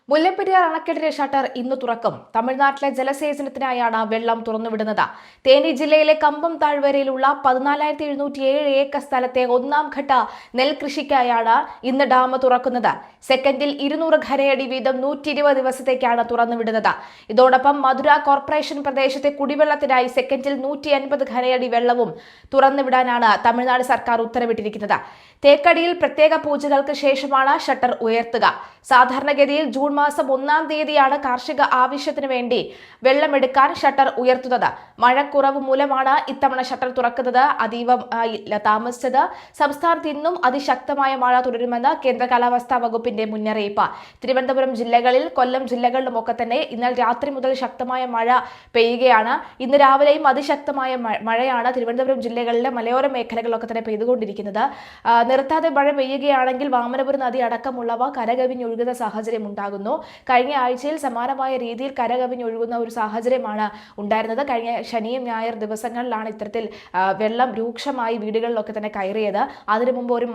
മുല്ലപ്പെരിയാർ അണക്കെട്ടിന്റെ ഷട്ടർ ഇന്ന് തുറക്കും. തമിഴ്നാട്ടിലെ ജലസേചനത്തിനായാണ് വെള്ളം തുറന്നുവിടുന്നത്. തേനി ജില്ലയിലെ കമ്പം താഴ്വരയിലുള്ള 14,707 ഏക്കർ സ്ഥലത്തെ ഒന്നാം ഘട്ട നെൽകൃഷിക്കായാണ് ഇന്ന് ഡാം തുറക്കുന്നത്. സെക്കൻഡിൽ 200 ഘനയടി വീതം 120 ദിവസത്തേക്കാണ് തുറന്നുവിടുന്നത്. ഇതോടൊപ്പം മധുര കോർപ്പറേഷൻ പ്രദേശത്തെ കുടിവെള്ളത്തിനായി സെക്കൻഡിൽ 150 ഘനയടി വെള്ളവും തുറന്നുവിടാനാണ് തമിഴ്നാട് സർക്കാർ ഉത്തരവിട്ടിരിക്കുന്നത്. തേക്കടിയിൽ പ്രത്യേക പൂജകൾക്ക് ശേഷമാണ് ഷട്ടർ ഉയർത്തുക. സാധാരണഗതിയിൽ ജൂൺ മാസം 1-ാം തീയതിയാണ് കാർഷിക ആവശ്യത്തിന് വേണ്ടി വെള്ളമെടുക്കാൻ ഷട്ടർ ഉയർത്തുന്നത്. മഴക്കുറവ് മൂലമാണ് ഇത്തവണ ഷട്ടർ തുറക്കുന്നത് അതീവ താമസിച്ചത്. സംസ്ഥാനത്ത് ഇന്നും അതിശക്തമായ മഴ തുടരുമെന്ന് കേന്ദ്ര കാലാവസ്ഥാ വകുപ്പിന്റെ മുന്നറിയിപ്പ്. തിരുവനന്തപുരം ജില്ലകളിൽ, കൊല്ലം ജില്ലകളിലുമൊക്കെ തന്നെ ഇന്നലെ രാത്രി മുതൽ ശക്തമായ മഴ പെയ്യുകയാണ്. ഇന്ന് രാവിലെയും അതിശക്തമായ മഴയാണ് തിരുവനന്തപുരം ജില്ലകളിലെ മലയോര മേഖലകളിലൊക്കെ തന്നെ പെയ്തുകൊണ്ടിരിക്കുന്നത്. നിർത്താതെ മഴ പെയ്യുകയാണെങ്കിൽ വാമനപുരം നദി അടക്കമുള്ളവ കരകവിഞ്ഞൊഴുകുന്ന സാഹചര്യം ഉണ്ടാകുന്നു. കഴിഞ്ഞ ആഴ്ചയിൽ സമാനമായ രീതിയിൽ കരകവിഞ്ഞൊഴുകുന്ന ഒരു സാഹചര്യമാണ് ഉണ്ടായിരുന്നത്. കഴിഞ്ഞ ശനിയും ഞായർ ദിവസങ്ങളിലാണ് ഇത്തരത്തിൽ വെള്ളം രൂക്ഷമായി വീടുകളിലൊക്കെ തന്നെ കയറിയത്. അതിനു മുമ്പ് ഒരു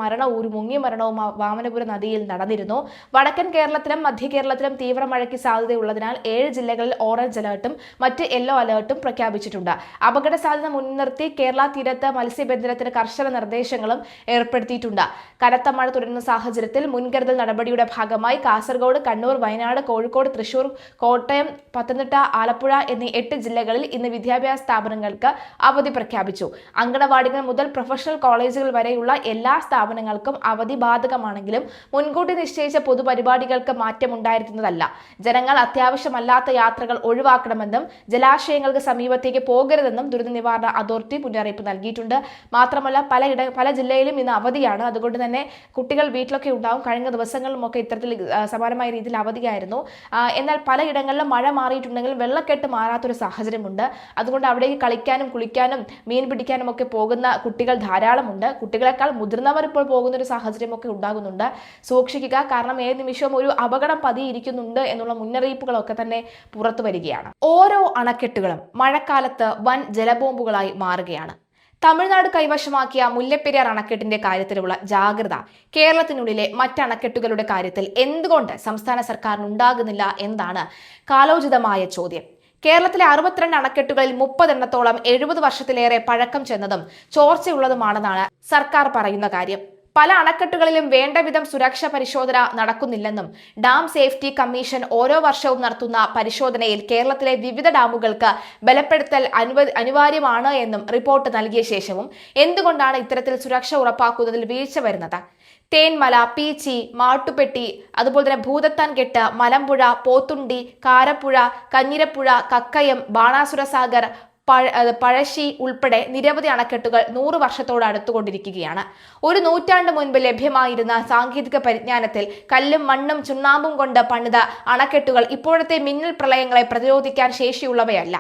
മുങ്ങിയ മരണവും വാമനപുരം നദിയിൽ നടന്നിരുന്നു. വടക്കൻ കേരളത്തിലും മധ്യ കേരളത്തിലും തീവ്ര മഴയ്ക്ക് സാധ്യതയുള്ളതിനാൽ 7 ജില്ലകളിൽ ഓറഞ്ച് അലേർട്ടും മറ്റ് യെല്ലോ അലേർട്ടും പ്രഖ്യാപിച്ചിട്ടുണ്ട്. അപകട സാധ്യത മുൻനിർത്തി കേരള തീരത്ത് മത്സ്യബന്ധനത്തിന് കർശന നിർദ്ദേശങ്ങളും ഏർപ്പെടുത്തിയിട്ടുണ്ട്. കനത്ത മഴ തുടരുന്ന സാഹചര്യത്തിൽ മുൻകരുതൽ നടപടിയുടെ ഭാഗമായി കാസർഗോഡ്, കണ്ണൂർ, വയനാട്, കോഴിക്കോട്, തൃശൂർ, കോട്ടയം, പത്തനംതിട്ട, ആലപ്പുഴ എന്നീ 8 ജില്ലകളിൽ ഇന്ന് വിദ്യാഭ്യാസ സ്ഥാപനങ്ങൾക്ക് അവധി പ്രഖ്യാപിച്ചു. അങ്കണവാടികൾ മുതൽ പ്രൊഫഷണൽ കോളേജുകൾ വരെയുള്ള എല്ലാ സ്ഥാപനങ്ങൾക്കും അവധി ബാധകമാണെങ്കിലും മുൻകൂട്ടി നിശ്ചയിച്ച പൊതുപരിപാടികൾക്ക് മാറ്റമുണ്ടായിരുന്നതല്ല. ജനങ്ങൾ അത്യാവശ്യമല്ലാത്ത യാത്രകൾ ഒഴിവാക്കണമെന്നും ജലാശയങ്ങൾക്ക് സമീപത്തേക്ക് പോകരുതെന്നും ദുരന്ത നിവാരണ അതോറിറ്റി മുന്നറിയിപ്പ് നൽകിയിട്ടുണ്ട്. മാത്രമല്ല പല ജില്ലയിലും ഇന്ന് അവധിയാണ്. അതുകൊണ്ട് തന്നെ കുട്ടികൾ വീട്ടിലൊക്കെ ഉണ്ടാവും. കഴിഞ്ഞ ദിവസങ്ങളിലുമൊക്കെ ഇത്തരത്തിൽ സമാനമായ രീതിയിൽ അവധിയായിരുന്നു. എന്നാൽ പലയിടങ്ങളിലും മഴ മാറിയിട്ടുണ്ടെങ്കിൽ വെള്ളക്കെട്ട് മാറാത്തൊരു സാഹചര്യമുണ്ട്. അതുകൊണ്ട് അവിടേക്ക് കളിക്കാനും കുളിക്കാനും മീൻ പിടിക്കാനും ഒക്കെ പോകുന്ന കുട്ടികൾ ധാരാളമുണ്ട്. കുട്ടികളെക്കാൾ മുതിർന്നവർ ഇപ്പോൾ പോകുന്ന ഒരു സാഹചര്യമൊക്കെ ഉണ്ടാകുന്നുണ്ട്. സൂക്ഷിക്കുക. കാരണം ഏത് നിമിഷവും ഒരു അപകടം പതിയിരിക്കുന്നുണ്ട് എന്നുള്ള മുന്നറിയിപ്പുകളൊക്കെ തന്നെ പുറത്തു വരികയാണ്. ഓരോ അണക്കെട്ടുകളും മഴക്കാലത്ത് വൻ ജലബോംബുകളായി മാറുകയാണ്. തമിഴ്നാട് കൈവശമാക്കിയ മുല്ലപ്പെരിയാർ അണക്കെട്ടിന്റെ കാര്യത്തിലുള്ള ജാഗ്രത കേരളത്തിനുള്ളിലെ മറ്റ് അണക്കെട്ടുകളുടെ കാര്യത്തിൽ എന്തുകൊണ്ട് സംസ്ഥാന സർക്കാരിന് ഉണ്ടാകുന്നില്ല എന്നതാണ് കാലോചിതമായ ചോദ്യം. കേരളത്തിലെ 62 അണക്കെട്ടുകളിൽ 30 എണ്ണത്തോളം 70 വർഷത്തിലേറെ പഴക്കം ചെന്നതും ചോർച്ചയുള്ളതുമാണെന്നാണ് സർക്കാർ പറയുന്ന കാര്യം. പല അണക്കെട്ടുകളിലും വേണ്ട വിധം സുരക്ഷാ പരിശോധന നടക്കുന്നില്ലെന്നും ഡാം സേഫ്റ്റി കമ്മീഷൻ ഓരോ വർഷവും നടത്തുന്ന പരിശോധനയിൽ കേരളത്തിലെ വിവിധ ഡാമുകൾക്ക് ബലപ്പെടുത്തൽ അനിവാര്യമാണ് എന്നും റിപ്പോർട്ട് നൽകിയ ശേഷവും എന്തുകൊണ്ടാണ് ഇത്തരത്തിൽ സുരക്ഷ ഉറപ്പാക്കുന്നതിൽ വീഴ്ച വരുന്നത്? തേന്മല, പീച്ചി, മാട്ടുപ്പെട്ടി, അതുപോലെ തന്നെ ഭൂതത്താൻകെട്ട്, മലമ്പുഴ, പോത്തുണ്ടി, കാരപ്പുഴ, കഞ്ഞിരപ്പുഴ, കക്കയം, ബാണാസുര സാഗർ, പഴശ്ശി ഉൾപ്പെടെ നിരവധി അണക്കെട്ടുകൾ 100 വർഷത്തോട് അടുത്തുകൊണ്ടിരിക്കുകയാണ്. ഒരു നൂറ്റാണ്ട് മുൻപ് ലഭ്യമായിരുന്ന സാങ്കേതിക പരിജ്ഞാനത്തിൽ കല്ലും മണ്ണും ചുണ്ണാമ്പും കൊണ്ട് പണിത അണക്കെട്ടുകൾ ഇപ്പോഴത്തെ മിന്നൽ പ്രളയങ്ങളെ പ്രതിരോധിക്കാൻ ശേഷിയുള്ളവയല്ല.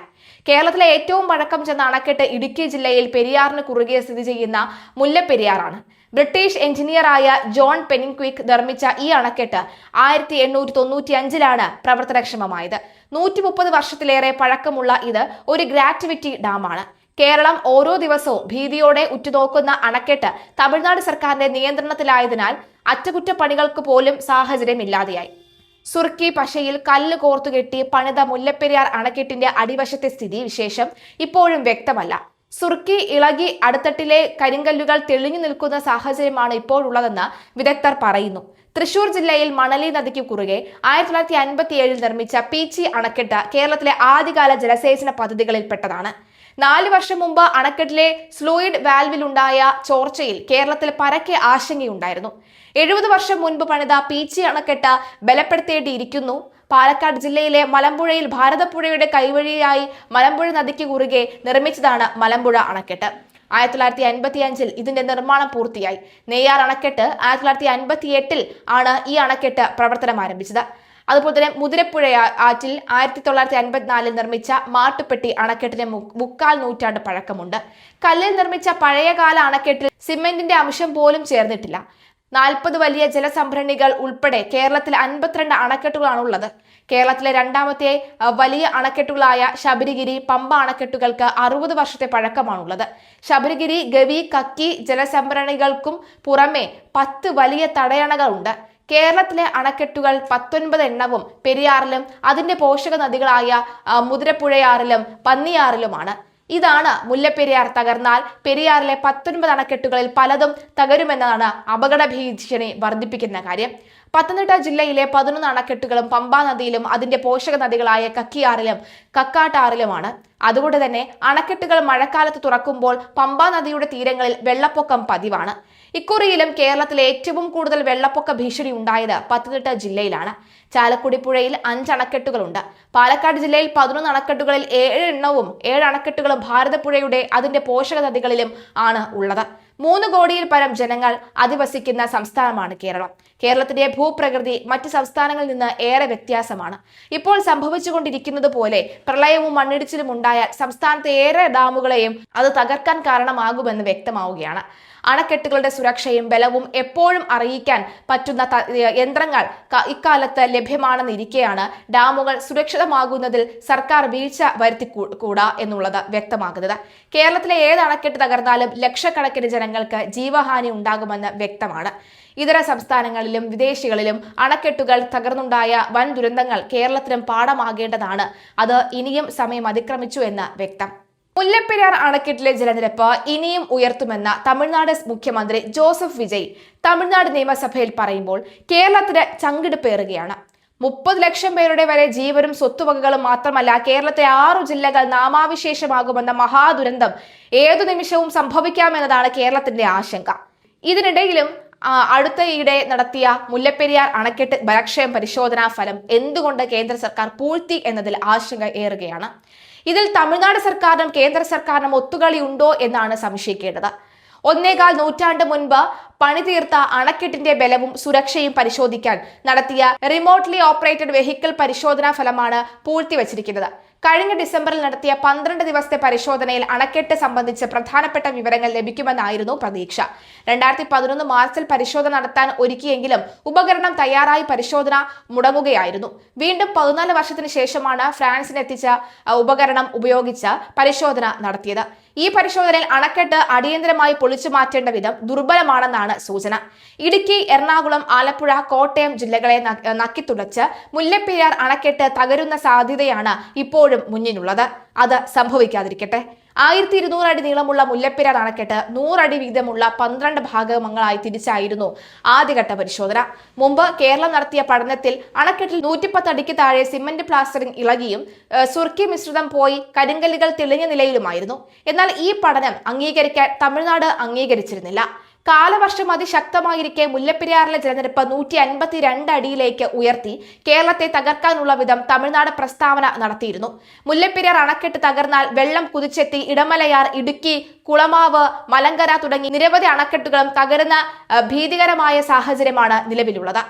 കേരളത്തിലെ ഏറ്റവും പഴക്കം ചെന്ന അണക്കെട്ട് ഇടുക്കി ജില്ലയിൽ പെരിയാറിന് കുറുകെ സ്ഥിതി ചെയ്യുന്ന മുല്ലപ്പെരിയാറാണ്. ബ്രിട്ടീഷ് എഞ്ചിനീയറായ ജോൺ പെനിക്വിക് നിർമ്മിച്ച ഈ അണക്കെട്ട് 1895-ലാണ് പ്രവർത്തനക്ഷമമായത്. 130 വർഷത്തിലേറെ പഴക്കമുള്ള ഇത് ഒരു ഗ്രാറ്റുവിറ്റി ഡാമാണ്. കേരളം ഓരോ ദിവസവും ഭീതിയോടെ ഉറ്റുനോക്കുന്ന അണക്കെട്ട് തമിഴ്നാട് സർക്കാരിന്റെ നിയന്ത്രണത്തിലായതിനാൽ അറ്റകുറ്റപ്പണികൾക്ക് പോലും സാഹചര്യമില്ലാതെയായി. സുർക്കി പശയിൽ കല്ല് കോർത്തുകെട്ടി പണിത മുല്ലപ്പെരിയാർ അണക്കെട്ടിന്റെ അടിവശത്തെ സ്ഥിതി വിശേഷം ഇപ്പോഴും വ്യക്തമല്ല. സുർക്കി ഇളകി അടിത്തട്ടിലെ കരിങ്കല്ലുകൾ തെളിഞ്ഞു നിൽക്കുന്ന സാഹചര്യമാണ് ഇപ്പോഴുള്ളതെന്ന് വിദഗ്ധർ പറയുന്നു. തൃശൂർ ജില്ലയിൽ മണലി നദിക്ക് കുറുകെ 1957 നിർമ്മിച്ച പീച്ചി അണക്കെട്ട് കേരളത്തിലെ ആദ്യകാല ജലസേചന പദ്ധതികളിൽപ്പെട്ടതാണ്. 4 വർഷം മുമ്പ് അണക്കെട്ടിലെ ഫ്ലൂയിഡ് വാൽവിലുണ്ടായ ചോർച്ചയിൽ കേരളത്തിൽ പരക്കെ ആശങ്കയുണ്ടായിരുന്നു. 70 വർഷം മുൻപ് പണിത പീച്ചി അണക്കെട്ട് ബലപ്പെടുത്തേണ്ടിയിരിക്കുന്നു. പാലക്കാട് ജില്ലയിലെ മലമ്പുഴയിൽ ഭാരതപ്പുഴയുടെ കൈവഴിയായി മലമ്പുഴ നദിക്ക് കുറുകെ നിർമ്മിച്ചതാണ് മലമ്പുഴ അണക്കെട്ട്. 1955-ൽ ഇതിന്റെ നിർമ്മാണം പൂർത്തിയായി. നെയ്യാർ അണക്കെട്ട് 1958-ൽ ആണ് ഈ അണക്കെട്ട് പ്രവർത്തനം ആരംഭിച്ചത്. അതുപോലെ തന്നെ മുതിരപ്പുഴ ആറ്റിൽ 1954-ൽ നിർമ്മിച്ച മാട്ടുപ്പെട്ടി അണക്കെട്ടിന് 3/4 നൂറ്റാണ്ട് പഴക്കമുണ്ട്. കല്ലിൽ നിർമ്മിച്ച പഴയകാല അണക്കെട്ടിൽ സിമെന്റിന്റെ അംശം പോലും ചേർന്നിട്ടില്ല. 40 വലിയ ജലസംഭരണികൾ ഉൾപ്പെടെ കേരളത്തിൽ 52 അണക്കെട്ടുകളാണുള്ളത്. കേരളത്തിലെ രണ്ടാമത്തെ വലിയ അണക്കെട്ടുകളായ ശബരിഗിരി, പമ്പ അണക്കെട്ടുകൾക്ക് 60 വർഷത്തെ പഴക്കമാണുള്ളത്. ശബരിഗിരി, ഗവി, കക്കി ജലസംഭരണികൾക്കും പുറമെ 10 വലിയ തടയണകളുണ്ട്. കേരളത്തിലെ അണക്കെട്ടുകൾ 19 എണ്ണവും പെരിയാറിലും അതിന്റെ പോഷക നദികളായ മുതിരപ്പുഴയാറിലും പന്നിയാറിലുമാണ്. ഇതാണ് മുല്ലപ്പെരിയാർ തകർന്നാൽ പെരിയാറിലെ 19 അണക്കെട്ടുകളിൽ പലതും തകരുമെന്നതാണ് അപകട ഭീഷണി വർദ്ധിപ്പിക്കുന്ന കാര്യം. പത്തനംതിട്ട ജില്ലയിലെ 11 അണക്കെട്ടുകളും പമ്പാ നദിയിലും അതിന്റെ പോഷക നദികളായ കക്കിയാറിലും കക്കാട്ടാറിലുമാണ്. അതുകൊണ്ട് തന്നെ അണക്കെട്ടുകൾ മഴക്കാലത്ത് തുറക്കുമ്പോൾ പമ്പാ നദിയുടെ തീരങ്ങളിൽ വെള്ളപ്പൊക്കം പതിവാണ്. ഇക്കുറിയിലും കേരളത്തിലെ ഏറ്റവും കൂടുതൽ വെള്ളപ്പൊക്ക ഭീഷണി ഉണ്ടായത് പത്തനംതിട്ട ജില്ലയിലാണ്. ചാലക്കുടി പുഴയിൽ 5 അണക്കെട്ടുകളുണ്ട്. പാലക്കാട് ജില്ലയിൽ 11 അണക്കെട്ടുകളിൽ 7 അണക്കെട്ടുകളും ഭാരതപ്പുഴയുടെ അതിന്റെ പോഷക നദികളിലും ആണ് ഉള്ളത്. 3 കോടിയിൽ പരം ജനങ്ങൾ അധിവസിക്കുന്ന സംസ്ഥാനമാണ് കേരളം. കേരളത്തിന്റെ ഭൂപ്രകൃതി മറ്റ് സംസ്ഥാനങ്ങളിൽ നിന്ന് ഏറെ വ്യത്യാസമാണ്. ഇപ്പോൾ സംഭവിച്ചുകൊണ്ടിരിക്കുന്നത് പോലെ പ്രളയവും മണ്ണിടിച്ചിലും ഉണ്ടായാൽ സംസ്ഥാനത്തെ ഏറെ ഡാമുകളെയും അത് തകർക്കാൻ കാരണമാകുമെന്ന് വ്യക്തമാവുകയാണ്. അണക്കെട്ടുകളുടെ സുരക്ഷയും ബലവും എപ്പോഴും അറിയിക്കാൻ പറ്റുന്ന യന്ത്രങ്ങൾ ഇക്കാലത്ത് ലഭ്യമാണെന്നിരിക്കെയാണ് ഡാമുകൾ സുരക്ഷിതമാകുന്നതിൽ സർക്കാർ വീഴ്ച വരുത്തിക്കൂടാ എന്നുള്ളത് വ്യക്തമാകുന്നത്. കേരളത്തിലെ ഏത് അണക്കെട്ട് തകർന്നാലും ലക്ഷക്കണക്കിന് ജനങ്ങൾക്ക് ജീവഹാനി ഉണ്ടാകുമെന്ന് വ്യക്തമാണ്. ഇതര സംസ്ഥാനങ്ങളിലും വിദേശികളിലും അണക്കെട്ടുകൾ തകർന്നുണ്ടായ വൻ ദുരന്തങ്ങൾ കേരളത്തിനും പാഠമാകേണ്ടതാണ്. അത് ഇനിയും സമയം അതിക്രമിച്ചു എന്ന് വ്യക്തം. മുല്ലപ്പെരിയാർ അണക്കെട്ടിലെ ജലനിരപ്പ് ഇനിയും ഉയർത്തുമെന്ന തമിഴ്നാട് മുഖ്യമന്ത്രി ജോസഫ് വിജയ് തമിഴ്നാട് നിയമസഭയിൽ പറയുമ്പോൾ കേരളത്തിന് ചങ്കിടിപ്പേറുകയാണ്. 30 ലക്ഷം പേരുടെ വരെ ജീവനും സ്വത്തുവകകളും മാത്രമല്ല, കേരളത്തെ 6 ജില്ലകൾ നാമാവിശേഷമാകുമെന്ന മഹാദുരന്തം ഏതു നിമിഷവും സംഭവിക്കാമെന്നതാണ് കേരളത്തിന്റെ ആശങ്ക. ഇതിനിടയിലും അടുത്തയിടെ നടത്തിയ മുല്ലപ്പെരിയാർ അണക്കെട്ട് ബലക്ഷയം പരിശോധനാ ഫലം എന്തുകൊണ്ട് കേന്ദ്ര സർക്കാർ പൂഴ്ത്തി എന്നതിൽ ആശങ്ക ഏറുകയാണ്. ഇതിൽ തമിഴ്നാട് സർക്കാരിനും കേന്ദ്ര സർക്കാരിനും ഒത്തുകളി ഉണ്ടോ എന്നാണ് സംശയിക്കേണ്ടത്. 1.25 നൂറ്റാണ്ട് മുൻപ് പണിതീർത്ത അണക്കെട്ടിന്റെ ബലവും സുരക്ഷയും പരിശോധിക്കാൻ നടത്തിയ റിമോട്ട്ലി ഓപ്പറേറ്റഡ് വെഹിക്കിൾ പരിശോധനാ ഫലമാണ് പൂഴ്ത്തിവച്ചിരിക്കുന്നത്. കഴിഞ്ഞ ഡിസംബറിൽ നടത്തിയ 12 ദിവസത്തെ പരിശോധനയിൽ അണക്കെട്ട് സംബന്ധിച്ച് പ്രധാനപ്പെട്ട വിവരങ്ങൾ ലഭിക്കുമെന്നായിരുന്നു പ്രതീക്ഷ. 2011 മാർച്ചിൽ പരിശോധന നടത്താൻ ഒരുക്കിയെങ്കിലും ഉപകരണം തയ്യാറായി പരിശോധന മുടങ്ങുകയായിരുന്നു. വീണ്ടും 14 വർഷത്തിന് ശേഷമാണ് ഫ്രാൻസിനെത്തിച്ച ഉപകരണം ഉപയോഗിച്ച് പരിശോധന നടത്തിയത്. ഈ പരിശോധനയിൽ അണക്കെട്ട് അടിയന്തരമായി പൊളിച്ചു മാറ്റേണ്ട വിധം ദുർബലമാണെന്നാണ് സൂചന. ഇടുക്കി, എറണാകുളം, ആലപ്പുഴ, കോട്ടയം ജില്ലകളെ നക്കിത്തുടച്ച് മുല്ലപ്പെരിയാർ അണക്കെട്ട് തകരുന്ന സാധ്യതയാണ് ഇപ്പോഴും മുന്നിലുള്ളത്. അത് സംഭവിക്കാതിരിക്കട്ടെ. 1200 അടി നീളമുള്ള മുല്ലപ്പെരിയാർ അണക്കെട്ട് 100 അടി വീതമുള്ള 12 ഭാഗങ്ങളായി തിരിച്ചായിരുന്നു ആദ്യഘട്ട പരിശോധന. മുമ്പ് കേരളം നടത്തിയ പഠനത്തിൽ അണക്കെട്ടിൽ 110 അടിക്ക് താഴെ സിമന്റ് പ്ലാസ്റ്ററിംഗ് ഇളകിയും സുർക്കി മിശ്രിതം പോയി കരിങ്കല്ലുകൾ തെളിഞ്ഞ നിലയിലുമായിരുന്നു. എന്നാൽ ഈ പഠനം അംഗീകരിക്കാൻ തമിഴ്നാട് അംഗീകരിച്ചിരുന്നില്ല. കാലവർഷം അതിശക്തമായിരിക്കെ മുല്ലപ്പെരിയാറിലെ ജലനിരപ്പ് 152 അടിയിലേക്ക് ഉയർത്തി കേരളത്തെ തകർക്കാനുള്ള വിധം തമിഴ്നാട് പ്രസ്താവന നടത്തിയിരുന്നു. മുല്ലപ്പെരിയാർ അണക്കെട്ട് തകർന്നാൽ വെള്ളം കുതിച്ചെത്തി ഇടമലയാർ, ഇടുക്കി, കുളമാവ്, മലങ്കര തുടങ്ങി നിരവധി അണക്കെട്ടുകളും തകരുന്ന ഭീതികരമായ സാഹചര്യമാണ് നിലവിലുള്ളത്.